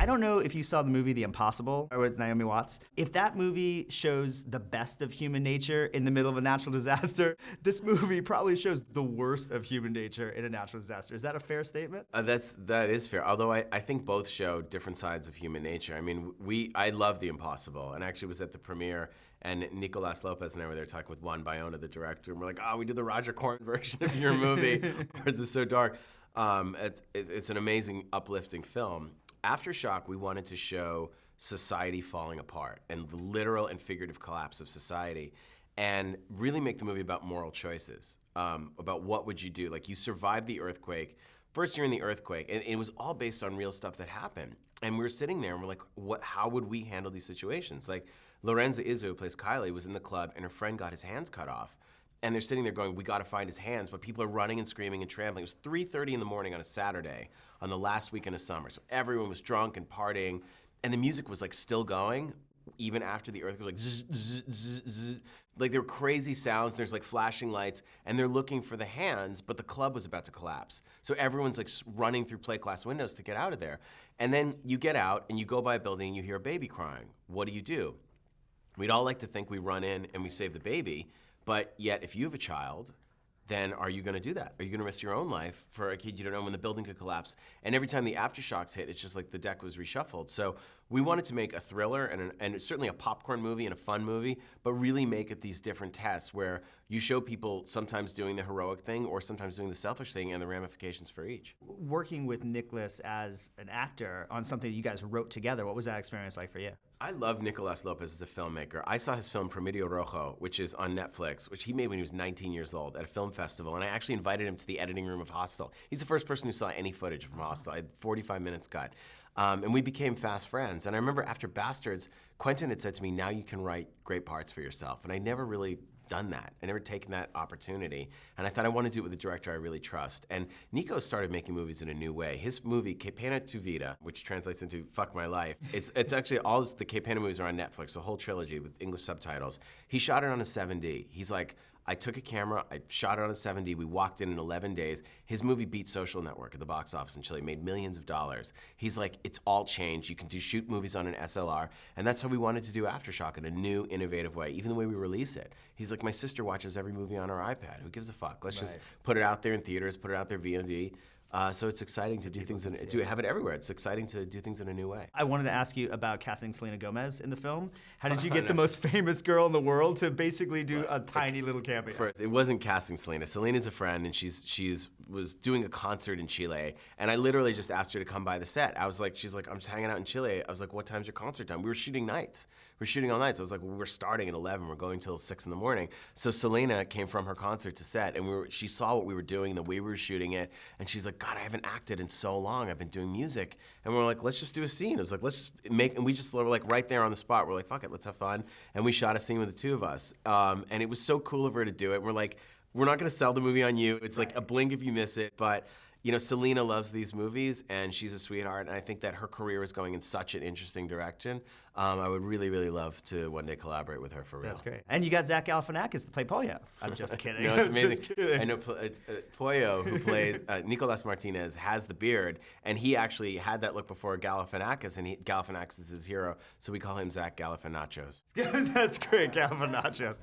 don't know if you saw the movie The Impossible with Naomi Watts. If that movie shows the best of human nature in the middle of a natural disaster, this movie probably shows the worst of human nature in a natural disaster. Is that a fair statement? That is fair. Although I think both show different sides of human nature. I mean, I love The Impossible, and actually was at the premiere, and Nicolas Lopez and I were there talking with Juan Bayona, the director, and we're like, oh, we did the Roger Corman version of your movie. Ours is so dark. It's an amazing, uplifting film. Aftershock, we wanted to show society falling apart and the literal and figurative collapse of society, and really make the movie about moral choices, about what would you do. Like, you survived the earthquake. First, you're in the earthquake, and it was all based on real stuff that happened. And we were sitting there and we're like, how would we handle these situations? Like, Lorenza Izzo, who plays Kylie, was in the club and her friend got his hands cut off. And they're sitting there going, we gotta find his hands, but people are running and screaming and trampling. It was 3:30 in the morning on a Saturday on the last weekend of summer. So everyone was drunk and partying, and the music was like still going, even after the earthquake, like zzz, zzz, zzz, zzz. Like, there were crazy sounds, there's like flashing lights, and they're looking for the hands, but the club was about to collapse. So everyone's like running through plate glass windows to get out of there. And then you get out and you go by a building and you hear a baby crying. What do? We'd all like to think we run in and we save the baby, but yet if you have a child, then are you gonna do that? Are you gonna risk your own life for a kid you don't know when the building could collapse? And every time the aftershocks hit, it's just like the deck was reshuffled. So we wanted to make a thriller and certainly a popcorn movie and a fun movie, but really make it these different tests where you show people sometimes doing the heroic thing or sometimes doing the selfish thing and the ramifications for each. Working with Nicolas as an actor on something you guys wrote together, what was that experience like for you? I love Nicolas Lopez as a filmmaker. I saw his film Promedio Rojo, which is on Netflix, which he made when he was 19 years old at a film festival, and I actually invited him to the editing room of Hostel. He's the first person who saw any footage from Hostel. I had 45 minutes cut. And we became fast friends. And I remember after Bastards, Quentin had said to me, now you can write great parts for yourself. And I never really done that. I never taken that opportunity. And I thought I want to do it with a director I really trust. And Nico started making movies in a new way. His movie, Que Pena Tu Vida, which translates into Fuck My Life, it's actually all the Que Pena movies are on Netflix, the whole trilogy with English subtitles. He shot it on a 7D. He's like, I took a camera, I shot it on a 7D, we walked in 11 days. His movie beat Social Network at the box office in Chile, made millions of dollars. He's like, it's all changed. You can shoot movies on an SLR, and that's how we wanted to do Aftershock in a new, innovative way, even the way we release it. He's like, my sister watches every movie on her iPad. Who gives a fuck? Let's just put it out there in theaters, put it out there VOD. So it's exciting to do things, to have it everywhere. It's exciting to do things in a new way. I wanted to ask you about casting Selena Gomez in the film. How did you get the most famous girl in the world to basically do a tiny little cameo? First, it wasn't casting Selena. Selena's a friend, and she's was doing a concert in Chile, and I literally just asked her to come by the set. I was like, she's like, I'm just hanging out in Chile. I was like, what time's your concert time? We were shooting nights. We were shooting all night. So I was like, well, we're starting at 11. We're going till 6 in the morning. So Selena came from her concert to set, and she saw what we were doing, the way we were shooting it, and she's like, God, I haven't acted in so long. I've been doing music. And we're like, let's just do a scene. It was like, let's make, and we just were like right there on the spot. We're like, fuck it, let's have fun. And we shot a scene with the two of us. And it was so cool of her to do it. And we're like, we're not gonna sell the movie on you. It's like a blink if you miss it. But you know, Selena loves these movies, and she's a sweetheart, and I think that her career is going in such an interesting direction. I would really, really love to one day collaborate with her for real. That's great. And you got Zach Galifianakis to play Pollo. I'm just kidding. No, it's amazing. I know Pollo, who plays Nicolas Martinez, has the beard, and he actually had that look before Galifianakis, and Galifianakis is his hero, so we call him Zach Galifianachos. That's great, Galifianachos.